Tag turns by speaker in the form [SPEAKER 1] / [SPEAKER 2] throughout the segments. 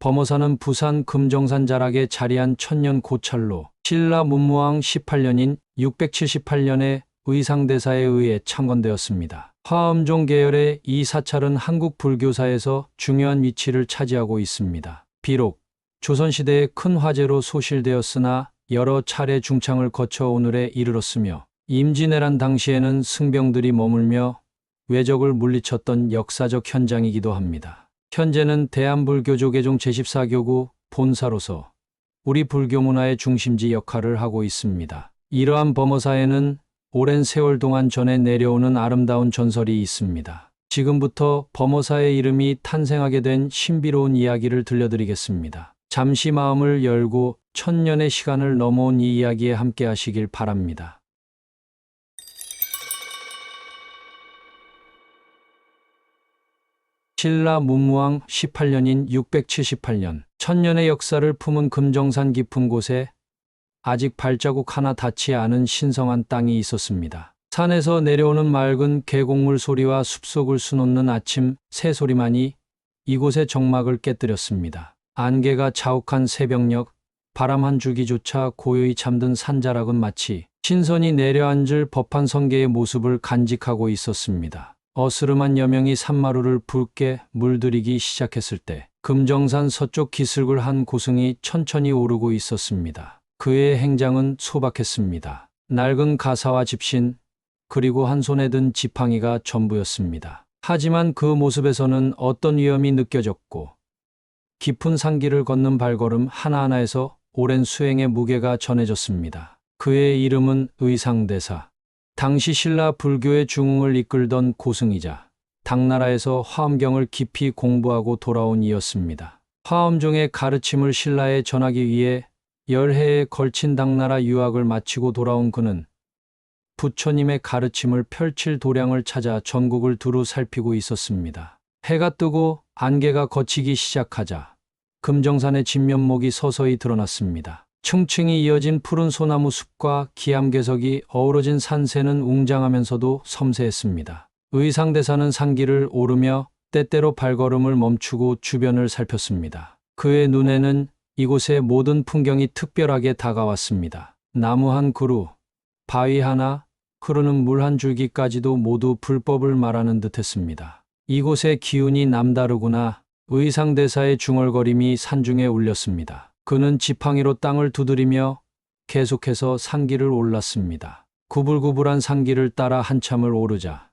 [SPEAKER 1] 범어사는 부산 금정산 자락에 자리한 천년 고찰로 신라 문무왕 18년인 678년에 의상대사에 의해 창건되었습니다. 화엄종 계열의 이 사찰은 한국 불교사에서 중요한 위치를 차지하고 있습니다. 비록 조선시대에 큰 화재로 소실되었으나 여러 차례 중창을 거쳐 오늘에 이르렀으며 임진왜란 당시에는 승병들이 머물며 외적을 물리쳤던 역사적 현장이기도 합니다. 현재는 대한불교조계종 제14교구 본사로서 우리 불교 문화의 중심지 역할을 하고 있습니다. 이러한 범어사에는 오랜 세월 동안 전해 내려오는 아름다운 전설이 있습니다. 지금부터 범어사의 이름이 탄생하게 된 신비로운 이야기를 들려드리겠습니다. 잠시 마음을 열고 천년의 시간을 넘어온 이 이야기에 함께 하시길 바랍니다. 신라 문무왕 18년인 678년, 천년의 역사를 품은 금정산 깊은 곳에 아직 발자국 하나 닿지 않은 신성한 땅이 있었습니다. 산에서 내려오는 맑은 계곡물 소리와 숲속을 수놓는 아침 새소리만이 이곳의 정막을 깨뜨렸습니다. 안개가 자욱한 새벽녘, 바람 한 줄기조차 고요히 잠든 산자락은 마치 신선이 내려앉을 법한 성계의 모습을 간직하고 있었습니다. 어스름한 여명이 산마루를 붉게 물들이기 시작했을 때 금정산 서쪽 기슭을 한 고승이 천천히 오르고 있었습니다. 그의 행장은 소박했습니다. 낡은 가사와 집신, 그리고 한 손에 든 지팡이가 전부였습니다. 하지만 그 모습에서는 어떤 위험이 느껴졌고 깊은 산길을 걷는 발걸음 하나하나에서 오랜 수행의 무게가 전해졌습니다. 그의 이름은 의상대사. 당시 신라 불교의 중흥을 이끌던 고승이자 당나라에서 화엄경을 깊이 공부하고 돌아온 이였습니다. 화엄종의 가르침을 신라에 전하기 위해 10해에 걸친 당나라 유학을 마치고 돌아온 그는 부처님의 가르침을 펼칠 도량을 찾아 전국을 두루 살피고 있었습니다. 해가 뜨고 안개가 걷히기 시작하자 금정산의 진면목이 서서히 드러났습니다. 층층이 이어진 푸른 소나무 숲과 기암괴석이 어우러진 산세는 웅장하면서도 섬세했습니다. 의상대사는 산길을 오르며 때때로 발걸음을 멈추고 주변을 살폈습니다. 그의 눈에는 이곳의 모든 풍경이 특별하게 다가왔습니다. 나무 한 그루, 바위 하나, 흐르는 물 한 줄기까지도 모두 불법을 말하는 듯했습니다. 이곳의 기운이 남다르구나. 의상대사의 중얼거림이 산중에 울렸습니다. 그는 지팡이로 땅을 두드리며 계속해서 산길을 올랐습니다. 구불구불한 산길을 따라 한참을 오르자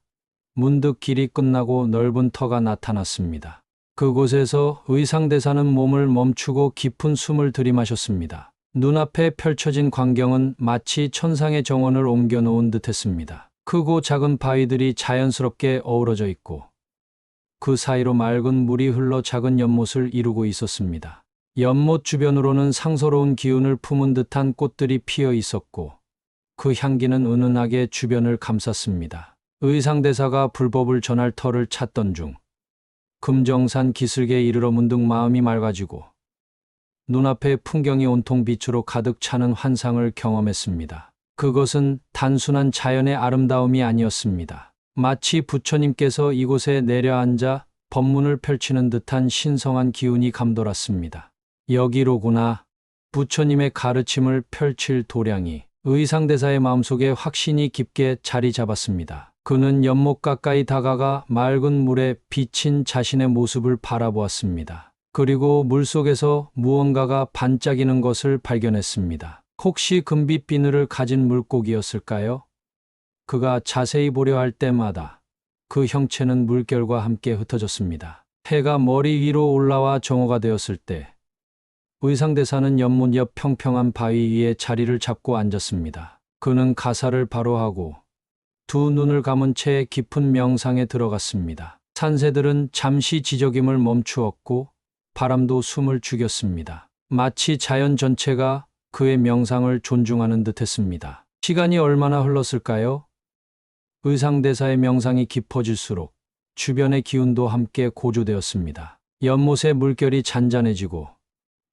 [SPEAKER 1] 문득 길이 끝나고 넓은 터가 나타났습니다. 그곳에서 의상대사는 몸을 멈추고 깊은 숨을 들이마셨습니다. 눈앞에 펼쳐진 광경은 마치 천상의 정원을 옮겨놓은 듯했습니다. 크고 작은 바위들이 자연스럽게 어우러져 있고 그 사이로 맑은 물이 흘러 작은 연못을 이루고 있었습니다. 연못 주변으로는 상서로운 기운을 품은 듯한 꽃들이 피어 있었고 그 향기는 은은하게 주변을 감쌌습니다. 의상대사가 불법을 전할 터를 찾던 중 금정산 기슭에 이르러 문득 마음이 맑아지고 눈앞의 풍경이 온통 빛으로 가득 차는 환상을 경험했습니다. 그것은 단순한 자연의 아름다움이 아니었습니다. 마치 부처님께서 이곳에 내려앉아 법문을 펼치는 듯한 신성한 기운이 감돌았습니다. 여기로구나. 부처님의 가르침을 펼칠 도량이 의상대사의 마음속에 확신이 깊게 자리 잡았습니다. 그는 연못 가까이 다가가 맑은 물에 비친 자신의 모습을 바라보았습니다. 그리고 물속에서 무언가가 반짝이는 것을 발견했습니다. 혹시 금빛 비늘을 가진 물고기였을까요? 그가 자세히 보려 할 때마다 그 형체는 물결과 함께 흩어졌습니다. 해가 머리 위로 올라와 정오가 되었을 때 의상대사는 연못 옆 평평한 바위 위에 자리를 잡고 앉았습니다. 그는 가사를 바로 하고 두 눈을 감은 채 깊은 명상에 들어갔습니다. 산새들은 잠시 지저김을 멈추었고 바람도 숨을 죽였습니다. 마치 자연 전체가 그의 명상을 존중하는 듯했습니다. 시간이 얼마나 흘렀을까요? 의상대사의 명상이 깊어질수록 주변의 기운도 함께 고조되었습니다. 연못의 물결이 잔잔해지고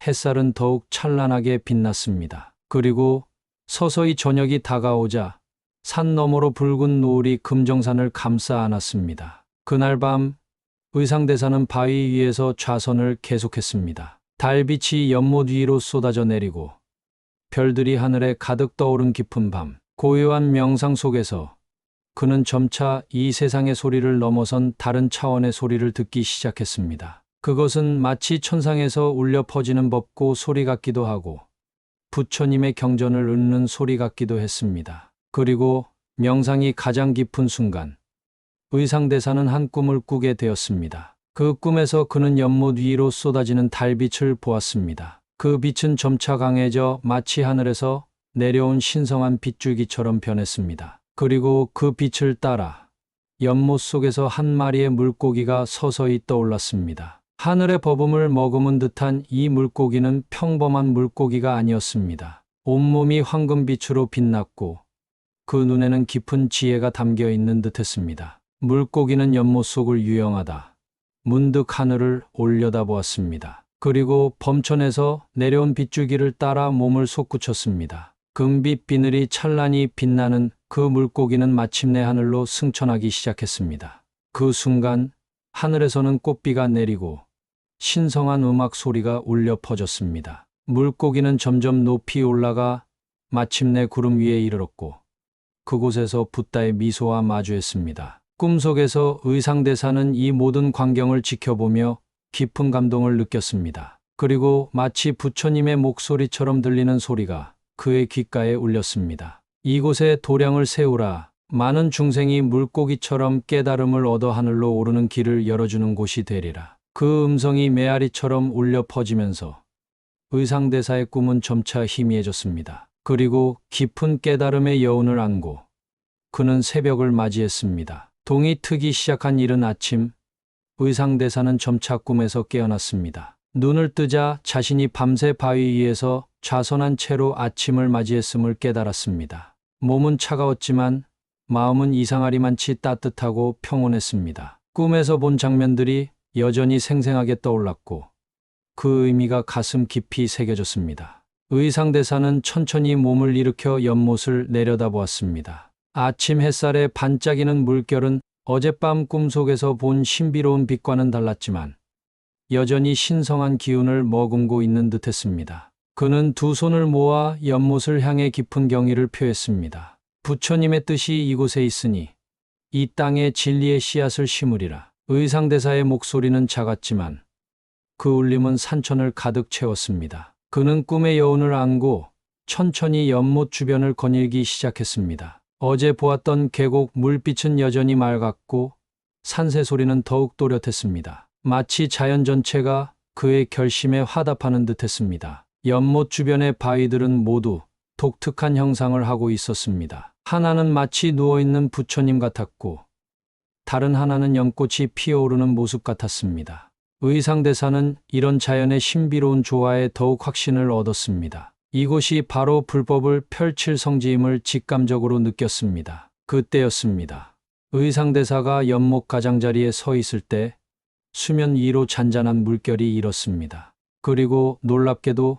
[SPEAKER 1] 햇살은 더욱 찬란하게 빛났습니다. 그리고 서서히 저녁이 다가오자 산 너머로 붉은 노을이 금정산을 감싸 안았습니다. 그날 밤 의상대사는 바위 위에서 좌선을 계속했습니다. 달빛이 연못 위로 쏟아져 내리고 별들이 하늘에 가득 떠오른 깊은 밤, 고요한 명상 속에서 그는 점차 이 세상의 소리를 넘어선 다른 차원의 소리를 듣기 시작했습니다. 그것은 마치 천상에서 울려 퍼지는 법고 소리 같기도 하고 부처님의 경전을 읊는 소리 같기도 했습니다. 그리고 명상이 가장 깊은 순간 의상대사는 한 꿈을 꾸게 되었습니다. 그 꿈에서 그는 연못 위로 쏟아지는 달빛을 보았습니다. 그 빛은 점차 강해져 마치 하늘에서 내려온 신성한 빗줄기처럼 변했습니다. 그리고 그 빛을 따라 연못 속에서 한 마리의 물고기가 서서히 떠올랐습니다. 하늘의 버금을 머금은 듯한 이 물고기는 평범한 물고기가 아니었습니다. 온몸이 황금빛으로 빛났고 그 눈에는 깊은 지혜가 담겨 있는 듯했습니다. 물고기는 연못 속을 유영하다 문득 하늘을 올려다보았습니다. 그리고 범천에서 내려온 빗줄기를 따라 몸을 솟구쳤습니다. 금빛 비늘이 찬란히 빛나는 그 물고기는 마침내 하늘로 승천하기 시작했습니다. 그 순간 하늘에서는 꽃비가 내리고 신성한 음악 소리가 울려 퍼졌습니다. 물고기는 점점 높이 올라가 마침내 구름 위에 이르렀고 그곳에서 붓다의 미소와 마주했습니다. 꿈속에서 의상대사는 이 모든 광경을 지켜보며 깊은 감동을 느꼈습니다. 그리고 마치 부처님의 목소리처럼 들리는 소리가 그의 귓가에 울렸습니다. 이곳에 도량을 세우라. 많은 중생이 물고기처럼 깨달음을 얻어 하늘로 오르는 길을 열어주는 곳이 되리라. 그 음성이 메아리처럼 울려 퍼지면서 의상대사의 꿈은 점차 희미해졌습니다. 그리고 깊은 깨달음의 여운을 안고 그는 새벽을 맞이했습니다. 동이 트기 시작한 이른 아침, 의상대사는 점차 꿈에서 깨어났습니다. 눈을 뜨자 자신이 밤새 바위 위에서 좌선한 채로 아침을 맞이했음을 깨달았습니다. 몸은 차가웠지만 마음은 이상하리만치 따뜻하고 평온했습니다. 꿈에서 본 장면들이 여전히 생생하게 떠올랐고 그 의미가 가슴 깊이 새겨졌습니다. 의상대사는 천천히 몸을 일으켜 연못을 내려다보았습니다. 아침 햇살에 반짝이는 물결은 어젯밤 꿈속에서 본 신비로운 빛과는 달랐지만 여전히 신성한 기운을 머금고 있는 듯했습니다. 그는 두 손을 모아 연못을 향해 깊은 경의를 표했습니다. 부처님의 뜻이 이곳에 있으니 이 땅에 진리의 씨앗을 심으리라. 의상대사의 목소리는 작았지만 그 울림은 산천을 가득 채웠습니다. 그는 꿈의 여운을 안고 천천히 연못 주변을 거닐기 시작했습니다. 어제 보았던 계곡 물빛은 여전히 맑았고 산새 소리는 더욱 또렷했습니다. 마치 자연 전체가 그의 결심에 화답하는 듯했습니다. 연못 주변의 바위들은 모두 독특한 형상을 하고 있었습니다. 하나는 마치 누워있는 부처님 같았고 다른 하나는 연꽃이 피어오르는 모습 같았습니다. 의상대사는 이런 자연의 신비로운 조화에 더욱 확신을 얻었습니다. 이곳이 바로 불법을 펼칠 성지임을 직감적으로 느꼈습니다. 그때였습니다. 의상대사가 연못 가장자리에 서 있을 때 수면 위로 잔잔한 물결이 일었습니다. 그리고 놀랍게도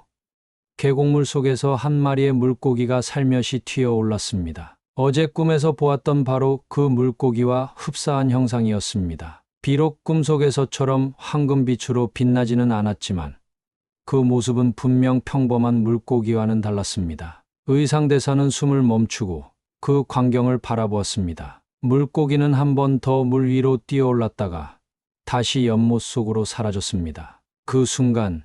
[SPEAKER 1] 계곡물 속에서 한 마리의 물고기가 살며시 튀어올랐습니다. 어제 꿈에서 보았던 바로 그 물고기와 흡사한 형상이었습니다. 비록 꿈속에서처럼 황금빛으로 빛나지는 않았지만 그 모습은 분명 평범한 물고기와는 달랐습니다. 의상대사는 숨을 멈추고 그 광경을 바라보았습니다. 물고기는 한 번 더 물 위로 뛰어올랐다가 다시 연못 속으로 사라졌습니다. 그 순간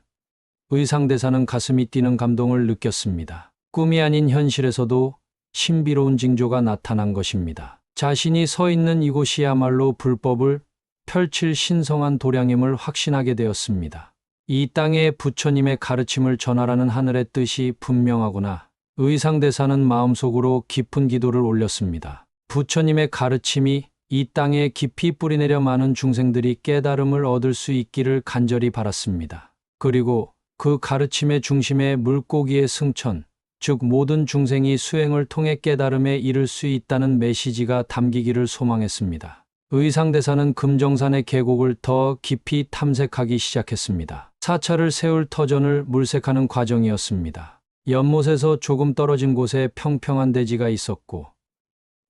[SPEAKER 1] 의상대사는 가슴이 뛰는 감동을 느꼈습니다. 꿈이 아닌 현실에서도 신비로운 징조가 나타난 것입니다. 자신이 서 있는 이곳이야말로 불법을 펼칠 신성한 도량임을 확신하게 되었습니다. 이 땅에 부처님의 가르침을 전하라는 하늘의 뜻이 분명하구나. 의상대사는 마음속으로 깊은 기도를 올렸습니다. 부처님의 가르침이 이 땅에 깊이 뿌리내려 많은 중생들이 깨달음을 얻을 수 있기를 간절히 바랐습니다. 그리고 그 가르침의 중심에 물고기의 승천, 즉 모든 중생이 수행을 통해 깨달음에 이를 수 있다는 메시지가 담기기를 소망했습니다. 의상대사는 금정산의 계곡을 더 깊이 탐색하기 시작했습니다. 사찰을 세울 터전을 물색하는 과정이었습니다. 연못에서 조금 떨어진 곳에 평평한 대지가 있었고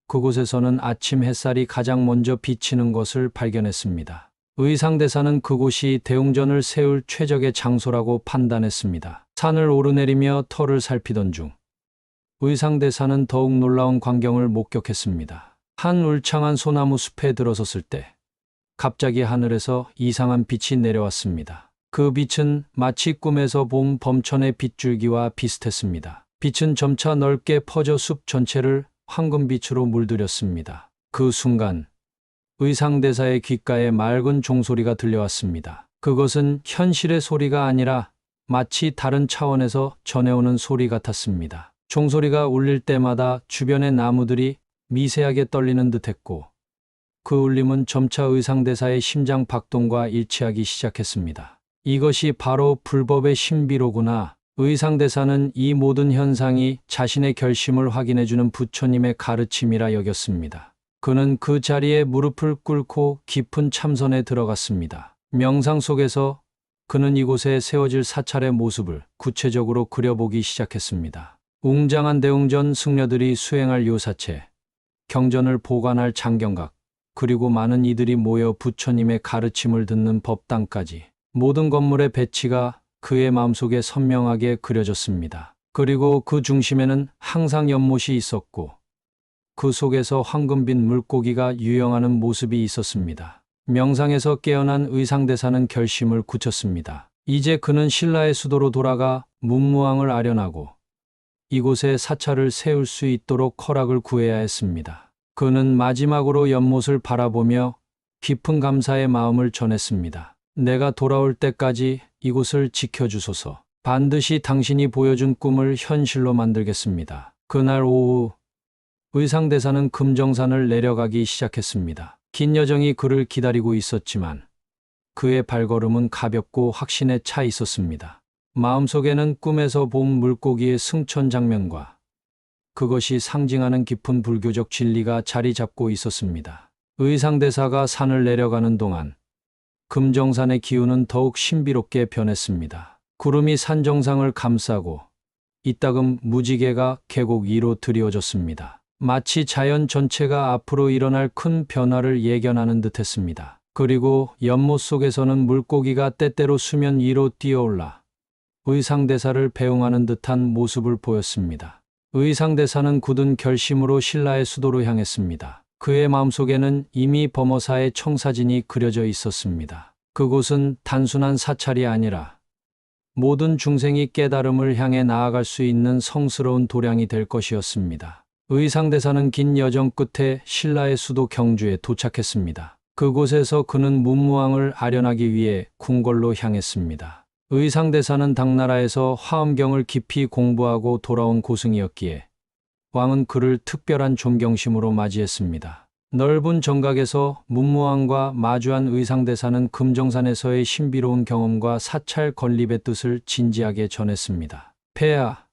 [SPEAKER 1] 그곳에서는 아침 햇살이 가장 먼저 비치는 것을 발견했습니다. 의상대사는 그곳이 대웅전을 세울 최적의 장소라고 판단했습니다. 산을 오르내리며 터를 살피던 중 의상대사는 더욱 놀라운 광경을 목격했습니다. 한 울창한 소나무 숲에 들어섰을 때 갑자기 하늘에서 이상한 빛이 내려왔습니다. 그 빛은 마치 꿈에서 본 범천의 빗줄기와 비슷했습니다. 빛은 점차 넓게 퍼져 숲 전체를 황금빛으로 물들였습니다. 그 순간 의상대사의 귓가에 맑은 종소리가 들려왔습니다. 그것은 현실의 소리가 아니라 마치 다른 차원에서 전해오는 소리 같았습니다. 종소리가 울릴 때마다 주변의 나무들이 미세하게 떨리는 듯했고 그 울림은 점차 의상대사의 심장 박동과 일치하기 시작했습니다. 이것이 바로 불법의 신비로구나. 의상대사는 이 모든 현상이 자신의 결심을 확인해주는 부처님의 가르침이라 여겼습니다. 그는 그 자리에 무릎을 꿇고 깊은 참선에 들어갔습니다. 명상 속에서 그는 이곳에 세워질 사찰의 모습을 구체적으로 그려보기 시작했습니다. 웅장한 대웅전 승려들이 수행할 요사체, 경전을 보관할 장경각, 그리고 많은 이들이 모여 부처님의 가르침을 듣는 법당까지 모든 건물의 배치가 그의 마음속에 선명하게 그려졌습니다. 그리고 그 중심에는 항상 연못이 있었고 그 속에서 황금빛 물고기가 유영하는 모습이 있었습니다. 명상에서 깨어난 의상대사는 결심을 굳혔습니다. 이제 그는 신라의 수도로 돌아가 문무왕을 아련하고 이곳에 사찰을 세울 수 있도록 허락을 구해야 했습니다. 그는 마지막으로 연못을 바라보며 깊은 감사의 마음을 전했습니다. 내가 돌아올 때까지 이곳을 지켜주소서. 반드시 당신이 보여준 꿈을 현실로 만들겠습니다. 그날 오후 의상대사는 금정산을 내려가기 시작했습니다. 긴 여정이 그를 기다리고 있었지만 그의 발걸음은 가볍고 확신에 차 있었습니다. 마음속에는 꿈에서 본 물고기의 승천 장면과 그것이 상징하는 깊은 불교적 진리가 자리 잡고 있었습니다. 의상대사가 산을 내려가는 동안 금정산의 기운은 더욱 신비롭게 변했습니다. 구름이 산 정상을 감싸고 이따금 무지개가 계곡 위로 드리워졌습니다. 마치 자연 전체가 앞으로 일어날 큰 변화를 예견하는 듯했습니다. 그리고 연못 속에서는 물고기가 때때로 수면 위로 뛰어올라 의상대사를 배웅하는 듯한 모습을 보였습니다. 의상대사는 굳은 결심으로 신라의 수도로 향했습니다. 그의 마음속에는 이미 범어사의 청사진이 그려져 있었습니다. 그곳은 단순한 사찰이 아니라 모든 중생이 깨달음을 향해 나아갈 수 있는 성스러운 도량이 될 것이었습니다. 의상대사는 긴 여정 끝에 신라의 수도 경주에 도착했습니다. 그곳에서 그는 문무왕을 아련하기 위해 궁궐로 향했습니다. 의상대사는 당나라에서 화엄경을 깊이 공부하고 돌아온 고승이었기에 왕은 그를 특별한 존경심으로 맞이했습니다. 넓은 정각에서 문무왕과 마주한 의상대사는 금정산에서의 신비로운 경험과 사찰 건립의 뜻을 진지하게 전했습니다. 폐하,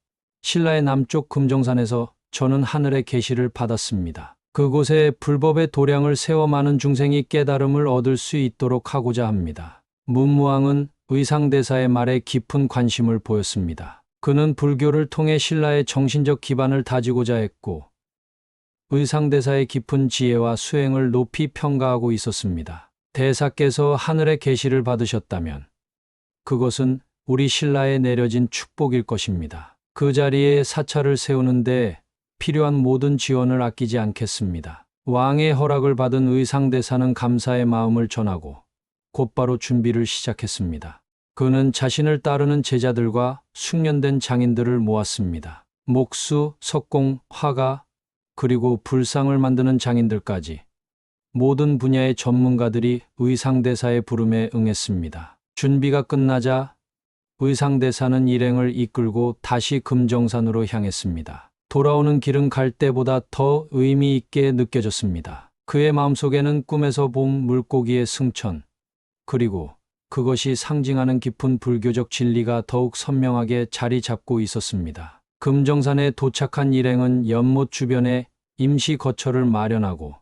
[SPEAKER 1] 신라의 남쪽 금정산에서 저는 하늘의 계시를 받았습니다. 그곳에 불법의 도량을 세워 많은 중생이 깨달음을 얻을 수 있도록 하고자 합니다. 문무왕은 의상대사의 말에 깊은 관심을 보였습니다. 그는 불교를 통해 신라의 정신적 기반을 다지고자 했고 의상대사의 깊은 지혜와 수행을 높이 평가하고 있었습니다. 대사께서 하늘의 계시를 받으셨다면 그것은 우리 신라에 내려진 축복일 것입니다. 그 자리에 사찰을 세우는데 필요한 모든 지원을 아끼지 않겠습니다. 왕의 허락을 받은 의상대사는 감사의 마음을 전하고 곧바로 준비를 시작했습니다. 그는 자신을 따르는 제자들과 숙련된 장인들을 모았습니다. 목수, 석공, 화가, 그리고 불상을 만드는 장인들까지 모든 분야의 전문가들이 의상대사의 부름에 응했습니다. 준비가 끝나자 의상대사는 일행을 이끌고 다시 금정산으로 향했습니다. 돌아오는 길은 갈 때보다 더 의미 있게 느껴졌습니다. 그의 마음속에는 꿈에서 본 물고기의 승천, 그리고 그것이 상징하는 깊은 불교적 진리가 더욱 선명하게 자리 잡고 있었습니다. 금정산에 도착한 일행은 연못 주변에 임시 거처를 마련하고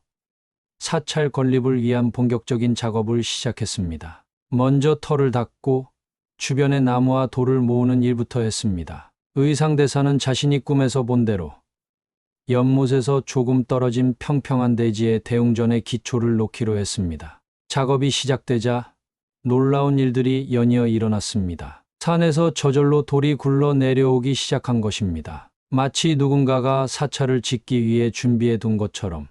[SPEAKER 1] 사찰 건립을 위한 본격적인 작업을 시작했습니다. 먼저 터를 닦고 주변의 나무와 돌을 모으는 일부터 했습니다. 의상대사는 자신이 꿈에서 본 대로 연못에서 조금 떨어진 평평한 대지에 대웅전의 기초를 놓기로 했습니다. 작업이 시작되자 놀라운 일들이 연이어 일어났습니다. 산에서 저절로 돌이 굴러 내려오기 시작한 것입니다. 마치 누군가가 사찰을 짓기 위해 준비해 둔 것처럼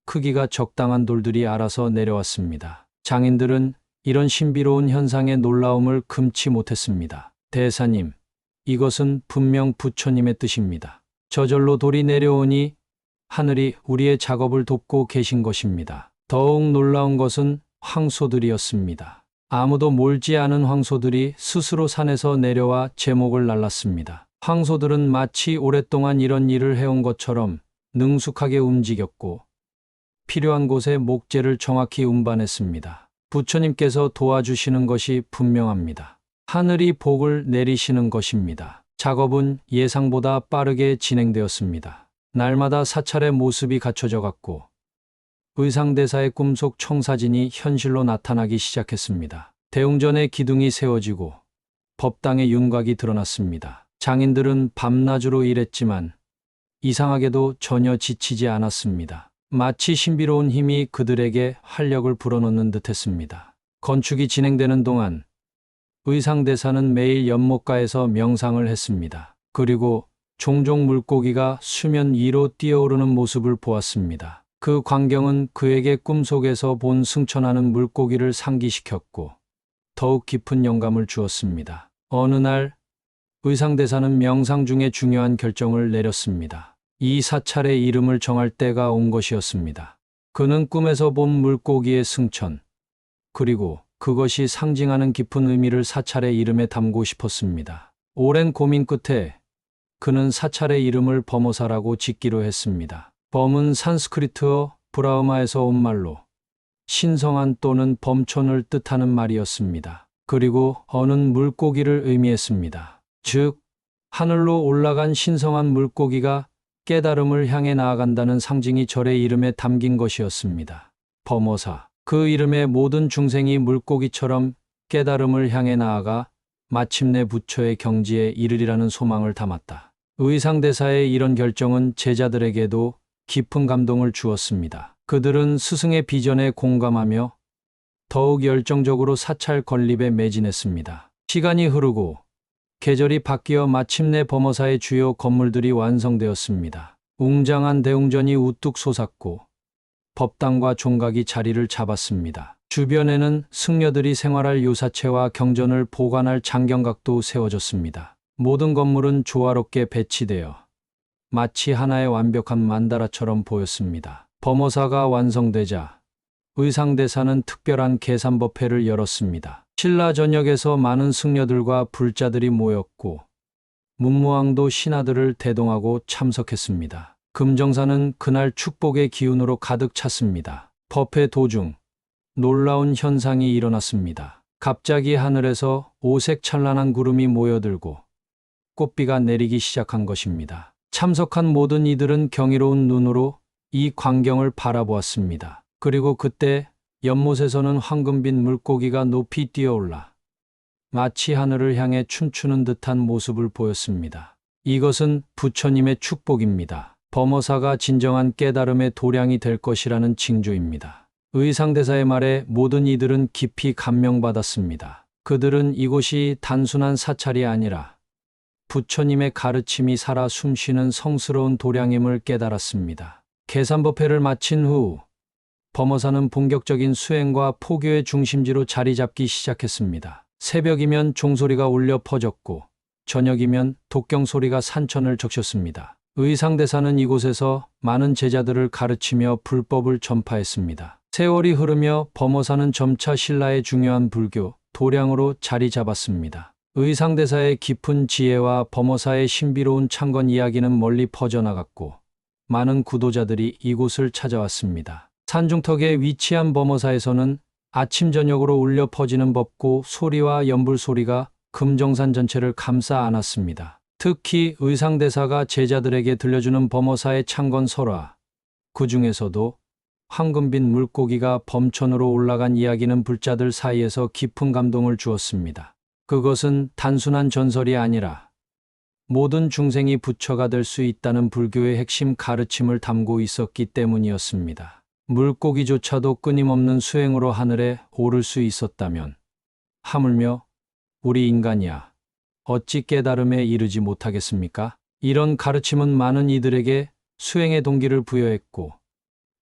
[SPEAKER 1] 크기가 적당한 돌들이 알아서 내려왔습니다. 장인들은 이런 신비로운 현상의 놀라움을 금치 못했습니다. 대사님, 이것은 분명 부처님의 뜻입니다. 저절로 돌이 내려오니 하늘이 우리의 작업을 돕고 계신 것입니다. 더욱 놀라운 것은 황소들이었습니다. 아무도 몰지 않은 황소들이 스스로 산에서 내려와 제목을 날랐습니다. 황소들은 마치 오랫동안 이런 일을 해온 것처럼 능숙하게 움직였고 필요한 곳에 목재를 정확히 운반했습니다. 부처님께서 도와주시는 것이 분명합니다. 하늘이 복을 내리시는 것입니다. 작업은 예상보다 빠르게 진행되었습니다. 날마다 사찰의 모습이 갖춰져 갔고 의상대사의 꿈속 청사진이 현실로 나타나기 시작했습니다. 대웅전의 기둥이 세워지고 법당의 윤곽이 드러났습니다. 장인들은 밤낮으로 일했지만 이상하게도 전혀 지치지 않았습니다. 마치 신비로운 힘이 그들에게 활력을 불어넣는 듯했습니다. 건축이 진행되는 동안 의상대사는 매일 연못가에서 명상을 했습니다. 그리고 종종 물고기가 수면 위로 뛰어오르는 모습을 보았습니다. 그 광경은 그에게 꿈속에서 본 승천하는 물고기를 상기시켰고 더욱 깊은 영감을 주었습니다. 어느 날 의상대사는 명상 중에 중요한 결정을 내렸습니다. 이 사찰의 이름을 정할 때가 온 것이었습니다. 그는 꿈에서 본 물고기의 승천, 그리고 그것이 상징하는 깊은 의미를 사찰의 이름에 담고 싶었습니다. 오랜 고민 끝에 그는 사찰의 이름을 범어사라고 짓기로 했습니다. 범은 산스크리트어 브라흐마에서 온 말로 신성한 또는 범촌을 뜻하는 말이었습니다. 그리고 어는 물고기를 의미했습니다. 즉, 하늘로 올라간 신성한 물고기가 깨달음을 향해 나아간다는 상징이 절의 이름에 담긴 것이었습니다. 범어사. 그 이름의 모든 중생이 물고기처럼 깨달음을 향해 나아가 마침내 부처의 경지에 이르리라는 소망을 담았다. 의상대사의 이런 결정은 제자들에게도 깊은 감동을 주었습니다. 그들은 스승의 비전에 공감하며 더욱 열정적으로 사찰 건립에 매진했습니다. 시간이 흐르고 계절이 바뀌어 마침내 범어사의 주요 건물들이 완성되었습니다. 웅장한 대웅전이 우뚝 솟았고 법당과 종각이 자리를 잡았습니다. 주변에는 승려들이 생활할 요사체와 경전을 보관할 장경각도 세워졌습니다. 모든 건물은 조화롭게 배치되어 마치 하나의 완벽한 만다라처럼 보였습니다. 범어사가 완성되자 의상대사는 특별한 계산법회를 열었습니다. 신라 전역에서 많은 승려들과 불자들이 모였고 문무왕도 신하들을 대동하고 참석했습니다. 금정사는 그날 축복의 기운으로 가득 찼습니다. 법회 도중 놀라운 현상이 일어났습니다. 갑자기 하늘에서 오색 찬란한 구름이 모여들고 꽃비가 내리기 시작한 것입니다. 참석한 모든 이들은 경이로운 눈으로 이 광경을 바라보았습니다. 그리고 그때 연못에서는 황금빛 물고기가 높이 뛰어올라 마치 하늘을 향해 춤추는 듯한 모습을 보였습니다. 이것은 부처님의 축복입니다. 범어사가 진정한 깨달음의 도량이 될 것이라는 징조입니다. 의상대사의 말에 모든 이들은 깊이 감명받았습니다. 그들은 이곳이 단순한 사찰이 아니라 부처님의 가르침이 살아 숨쉬는 성스러운 도량임을 깨달았습니다. 계산법회를 마친 후 범어사는 본격적인 수행과 포교의 중심지로 자리 잡기 시작했습니다. 새벽이면 종소리가 울려 퍼졌고 저녁이면 독경소리가 산천을 적셨습니다. 의상대사는 이곳에서 많은 제자들을 가르치며 불법을 전파했습니다. 세월이 흐르며 범어사는 점차 신라의 중요한 불교, 도량으로 자리 잡았습니다. 의상대사의 깊은 지혜와 범어사의 신비로운 창건 이야기는 멀리 퍼져나갔고 많은 구도자들이 이곳을 찾아왔습니다. 산중턱에 위치한 범어사에서는 아침 저녁으로 울려 퍼지는 법고 소리와 연불 소리가 금정산 전체를 감싸 안았습니다. 특히 의상대사가 제자들에게 들려주는 범어사의 창건 설화, 그 중에서도 황금빛 물고기가 범천으로 올라간 이야기는 불자들 사이에서 깊은 감동을 주었습니다. 그것은 단순한 전설이 아니라 모든 중생이 부처가 될 수 있다는 불교의 핵심 가르침을 담고 있었기 때문이었습니다. 물고기조차도 끊임없는 수행으로 하늘에 오를 수 있었다면 하물며 우리 인간이야 어찌 깨달음에 이르지 못하겠습니까? 이런 가르침은 많은 이들에게 수행의 동기를 부여했고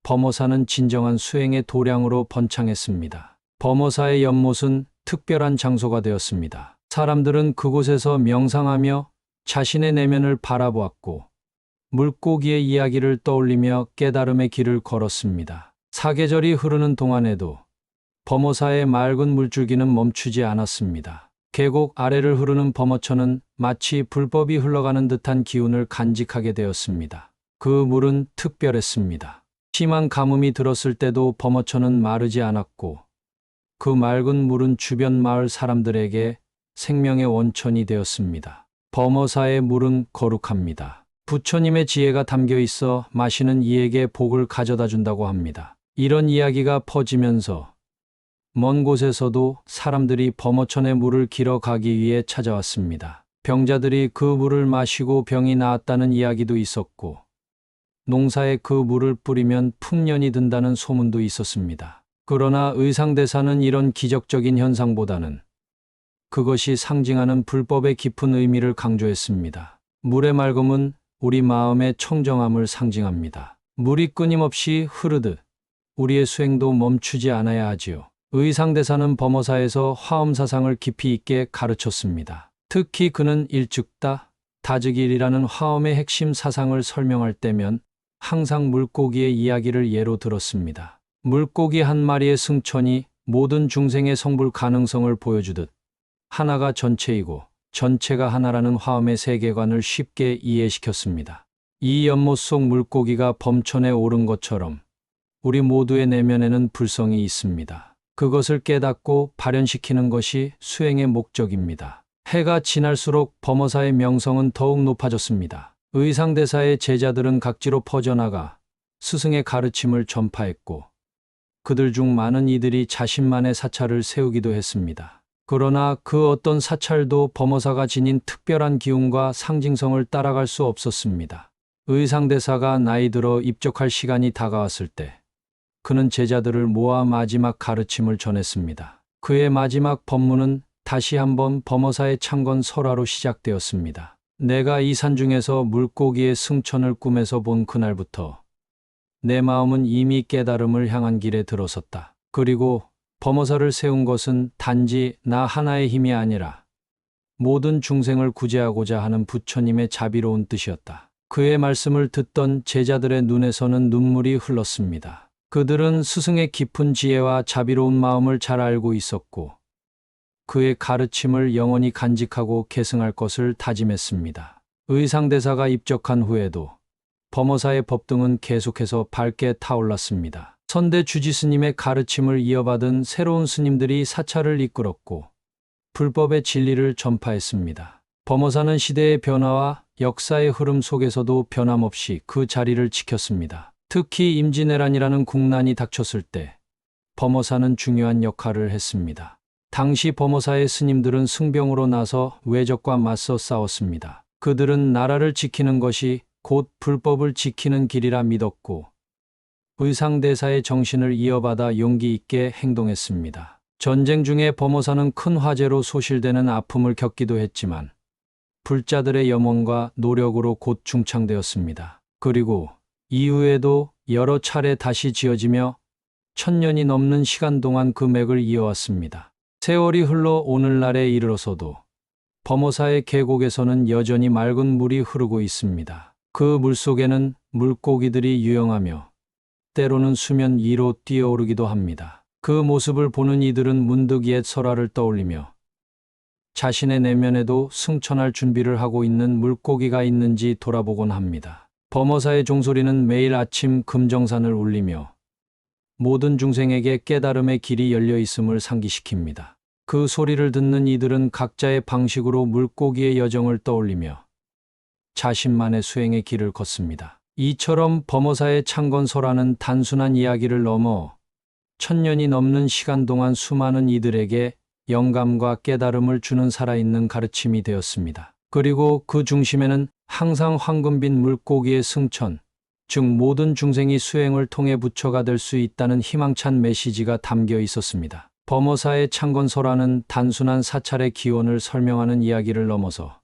[SPEAKER 1] 범어사는 진정한 수행의 도량으로 번창했습니다. 범어사의 연못은 특별한 장소가 되었습니다. 사람들은 그곳에서 명상하며 자신의 내면을 바라보았고 물고기의 이야기를 떠올리며 깨달음의 길을 걸었습니다. 사계절이 흐르는 동안에도 범어사의 맑은 물줄기는 멈추지 않았습니다. 계곡 아래를 흐르는 범어천은 마치 불법이 흘러가는 듯한 기운을 간직하게 되었습니다. 그 물은 특별했습니다. 심한 가뭄이 들었을 때도 범어천은 마르지 않았고 그 맑은 물은 주변 마을 사람들에게 생명의 원천이 되었습니다. 범어사의 물은 거룩합니다. 부처님의 지혜가 담겨 있어 마시는 이에게 복을 가져다 준다고 합니다. 이런 이야기가 퍼지면서 먼 곳에서도 사람들이 범어천의 물을 길어 가기 위해 찾아왔습니다. 병자들이 그 물을 마시고 병이 나았다는 이야기도 있었고 농사에 그 물을 뿌리면 풍년이 든다는 소문도 있었습니다. 그러나 의상대사는 이런 기적적인 현상보다는 그것이 상징하는 불법의 깊은 의미를 강조했습니다. 물의 맑음은 우리 마음의 청정함을 상징합니다. 물이 끊임없이 흐르듯 우리의 수행도 멈추지 않아야 하지요. 의상대사는 범어사에서 화엄사상을 깊이 있게 가르쳤습니다. 특히 그는 일즉다, 다즉일이라는 화엄의 핵심 사상을 설명할 때면 항상 물고기의 이야기를 예로 들었습니다. 물고기 한 마리의 승천이 모든 중생의 성불 가능성을 보여주듯 하나가 전체이고 전체가 하나라는 화엄의 세계관을 쉽게 이해시켰습니다. 이 연못 속 물고기가 범천에 오른 것처럼 우리 모두의 내면에는 불성이 있습니다. 그것을 깨닫고 발현시키는 것이 수행의 목적입니다. 해가 지날수록 범어사의 명성은 더욱 높아졌습니다. 의상대사의 제자들은 각지로 퍼져나가 스승의 가르침을 전파했고 그들 중 많은 이들이 자신만의 사찰을 세우기도 했습니다. 그러나 그 어떤 사찰도 범어사가 지닌 특별한 기운과 상징성을 따라갈 수 없었습니다. 의상대사가 나이 들어 입적할 시간이 다가왔을 때 그는 제자들을 모아 마지막 가르침을 전했습니다. 그의 마지막 법문은 다시 한번 범어사의 창건 설화로 시작되었습니다. 내가 이 산중에서 물고기의 승천을 꿈에서 본 그날부터 내 마음은 이미 깨달음을 향한 길에 들어섰다. 그리고 범어사를 세운 것은 단지 나 하나의 힘이 아니라 모든 중생을 구제하고자 하는 부처님의 자비로운 뜻이었다. 그의 말씀을 듣던 제자들의 눈에서는 눈물이 흘렀습니다. 그들은 스승의 깊은 지혜와 자비로운 마음을 잘 알고 있었고 그의 가르침을 영원히 간직하고 계승할 것을 다짐했습니다. 의상대사가 입적한 후에도 범어사의 법등은 계속해서 밝게 타올랐습니다. 선대 주지스님의 가르침을 이어받은 새로운 스님들이 사찰을 이끌었고 불법의 진리를 전파했습니다. 범어사는 시대의 변화와 역사의 흐름 속에서도 변함없이 그 자리를 지켰습니다. 특히 임진왜란이라는 국난이 닥쳤을 때 범어사는 중요한 역할을 했습니다. 당시 범어사의 스님들은 승병으로 나서 외적과 맞서 싸웠습니다. 그들은 나라를 지키는 것이 곧 불법을 지키는 길이라 믿었고 의상대사의 정신을 이어받아 용기 있게 행동했습니다. 전쟁 중에 범어사는 큰 화재로 소실되는 아픔을 겪기도 했지만 불자들의 염원과 노력으로 곧 중창되었습니다. 그리고 이후에도 여러 차례 다시 지어지며 1000년이 넘는 시간 동안 그 맥을 이어왔습니다. 세월이 흘러 오늘날에 이르러서도 범어사의 계곡에서는 여전히 맑은 물이 흐르고 있습니다. 그 물속에는 물고기들이 유영하며 때로는 수면 위로 뛰어오르기도 합니다. 그 모습을 보는 이들은 문득 옛 설화를 떠올리며 자신의 내면에도 승천할 준비를 하고 있는 물고기가 있는지 돌아보곤 합니다. 범어사의 종소리는 매일 아침 금정산을 울리며 모든 중생에게 깨달음의 길이 열려 있음을 상기시킵니다. 그 소리를 듣는 이들은 각자의 방식으로 물고기의 여정을 떠올리며 자신만의 수행의 길을 걷습니다. 이처럼 범어사의 창건 설화는 단순한 이야기를 넘어 1000년이 넘는 시간 동안 수많은 이들에게 영감과 깨달음을 주는 살아있는 가르침이 되었습니다. 그리고 그 중심에는 항상 황금빛 물고기의 승천, 즉 모든 중생이 수행을 통해 부처가 될 수 있다는 희망찬 메시지가 담겨 있었습니다. 범어사의 창건설화는 단순한 사찰의 기원을 설명하는 이야기를 넘어서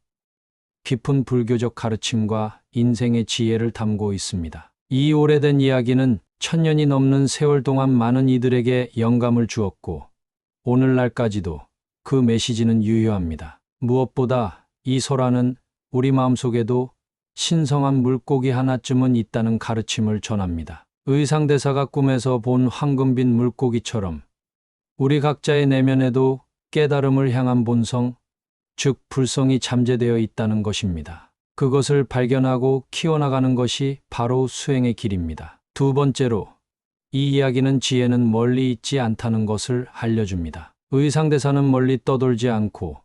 [SPEAKER 1] 깊은 불교적 가르침과 인생의 지혜를 담고 있습니다. 이 오래된 이야기는 천년이 넘는 세월 동안 많은 이들에게 영감을 주었고 오늘날까지도 그 메시지는 유효합니다. 무엇보다 이 설화는 우리 마음속에도 신성한 물고기 하나쯤은 있다는 가르침을 전합니다. 의상대사가 꿈에서 본 황금빛 물고기처럼 우리 각자의 내면에도 깨달음을 향한 본성, 즉 불성이 잠재되어 있다는 것입니다. 그것을 발견하고 키워나가는 것이 바로 수행의 길입니다. 두 번째로, 이 이야기는 지혜는 멀리 있지 않다는 것을 알려줍니다. 의상대사는 멀리 떠돌지 않고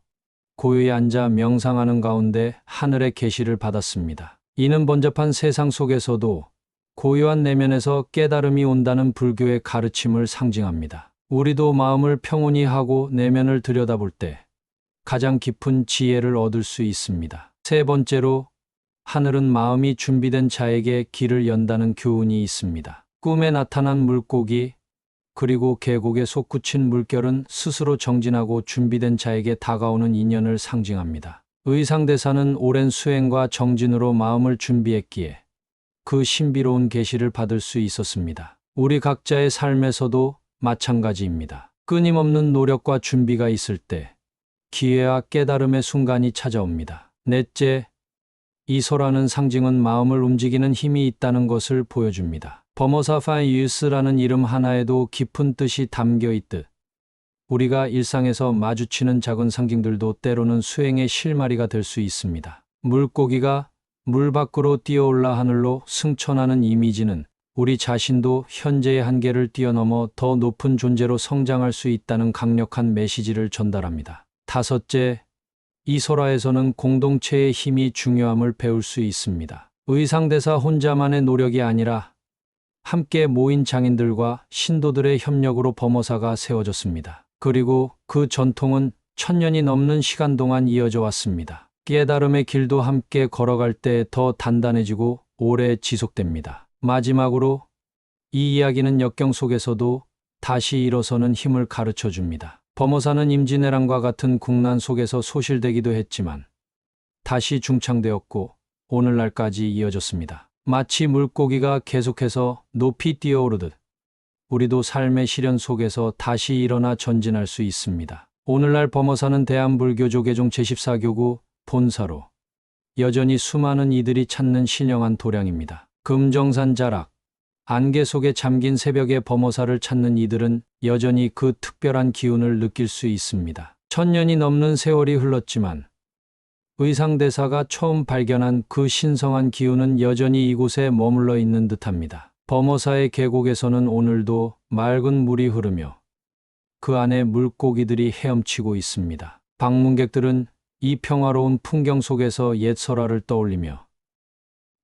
[SPEAKER 1] 고요히 앉아 명상하는 가운데 하늘의 계시를 받았습니다. 이는 번잡한 세상 속에서도 고요한 내면에서 깨달음이 온다는 불교의 가르침을 상징합니다. 우리도 마음을 평온히 하고 내면을 들여다볼 때 가장 깊은 지혜를 얻을 수 있습니다. 세 번째로, 하늘은 마음이 준비된 자에게 길을 연다는 교훈이 있습니다. 꿈에 나타난 물고기, 그리고 계곡에 솟구친 물결은 스스로 정진하고 준비된 자에게 다가오는 인연을 상징합니다. 의상대사는 오랜 수행과 정진으로 마음을 준비했기에 그 신비로운 계시를 받을 수 있었습니다. 우리 각자의 삶에서도 마찬가지입니다. 끊임없는 노력과 준비가 있을 때 기회와 깨달음의 순간이 찾아옵니다. 넷째, 이 설화는 상징은 마음을 움직이는 힘이 있다는 것을 보여줍니다. 범어사 파이유스라는 이름 하나에도 깊은 뜻이 담겨 있듯 우리가 일상에서 마주치는 작은 상징들도 때로는 수행의 실마리가 될 수 있습니다. 물고기가 물 밖으로 뛰어올라 하늘로 승천하는 이미지는 우리 자신도 현재의 한계를 뛰어넘어 더 높은 존재로 성장할 수 있다는 강력한 메시지를 전달합니다. 다섯째, 이 설화에서는 공동체의 힘이 중요함을 배울 수 있습니다. 의상대사 혼자만의 노력이 아니라 함께 모인 장인들과 신도들의 협력으로 범어사가 세워졌습니다. 그리고 그 전통은 천년이 넘는 시간 동안 이어져 왔습니다. 깨달음의 길도 함께 걸어갈 때 더 단단해지고 오래 지속됩니다. 마지막으로, 이 이야기는 역경 속에서도 다시 일어서는 힘을 가르쳐 줍니다. 범어사는 임진왜란과 같은 국난 속에서 소실되기도 했지만 다시 중창되었고 오늘날까지 이어졌습니다. 마치 물고기가 계속해서 높이 뛰어오르듯 우리도 삶의 시련 속에서 다시 일어나 전진할 수 있습니다. 오늘날 범어사는 대한불교조 개종 제14교구 본사로 여전히 수많은 이들이 찾는 신령한 도량입니다. 금정산 자락, 안개 속에 잠긴 새벽의 범어사를 찾는 이들은 여전히 그 특별한 기운을 느낄 수 있습니다. 천년이 넘는 세월이 흘렀지만 의상대사가 처음 발견한 그 신성한 기운은 여전히 이곳에 머물러 있는 듯합니다. 범어사의 계곡에서는 오늘도 맑은 물이 흐르며 그 안에 물고기들이 헤엄치고 있습니다. 방문객들은 이 평화로운 풍경 속에서 옛 설화를 떠올리며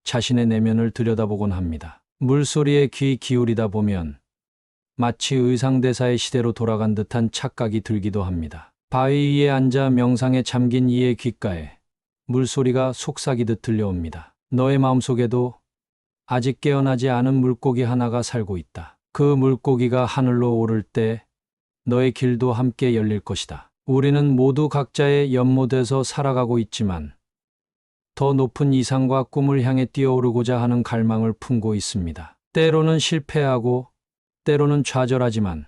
[SPEAKER 1] 자신의 내면을 들여다보곤 합니다. 물소리에 귀 기울이다 보면 마치 의상대사의 시대로 돌아간 듯한 착각이 들기도 합니다. 바위 위에 앉아 명상에 잠긴 이의 귓가에 물소리가 속삭이듯 들려옵니다. 너의 마음속에도 아직 깨어나지 않은 물고기 하나가 살고 있다. 그 물고기가 하늘로 오를 때 너의 길도 함께 열릴 것이다. 우리는 모두 각자의 연못에서 살아가고 있지만 더 높은 이상과 꿈을 향해 뛰어오르고자 하는 갈망을 품고 있습니다. 때로는 실패하고 때로는 좌절하지만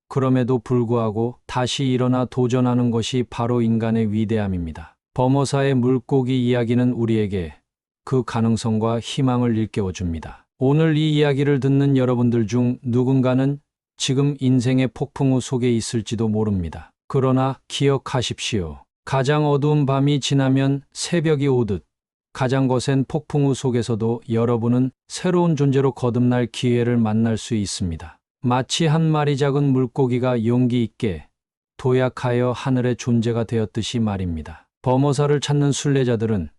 [SPEAKER 1] 그럼에도 불구하고 다시 일어나 도전하는 것이 바로 인간의 위대함입니다. 범어사의 물고기 이야기는 우리에게 그 가능성과 희망을 일깨워줍니다. 오늘 이 이야기를 듣는 여러분들 중 누군가는 지금 인생의 폭풍우 속에 있을지도 모릅니다. 그러나 기억하십시오. 가장 어두운 밤이 지나면 새벽이 오듯 가장 거센 폭풍우 속에서도 여러분은 새로운 존재로 거듭날 기회를 만날 수 있습니다. 마치 한 마리 작은 물고기가 용기 있게 도약하여 하늘의 존재가 되었듯이 말입니다. 범어사를 찾는 순례자들은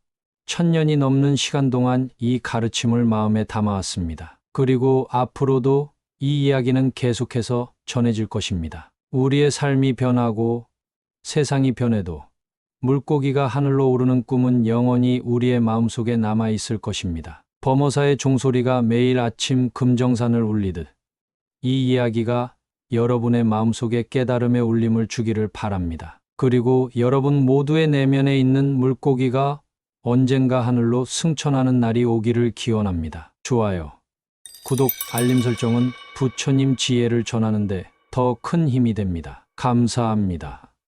[SPEAKER 1] 천년이 넘는 시간 동안 이 가르침을 마음에 담아왔습니다. 그리고 앞으로도 이 이야기는 계속해서 전해질 것입니다. 우리의 삶이 변하고 세상이 변해도 물고기가 하늘로 오르는 꿈은 영원히 우리의 마음속에 남아있을 것입니다. 범어사의 종소리가 매일 아침 금정산을 울리듯 이 이야기가 여러분의 마음속에 깨달음의 울림을 주기를 바랍니다. 그리고 여러분 모두의 내면에 있는 물고기가 언젠가 하늘로 승천하는 날이 오기를 기원합니다. 좋아요, 구독, 알림 설정은 부처님 지혜를 전하는데 더 큰 힘이 됩니다. 감사합니다.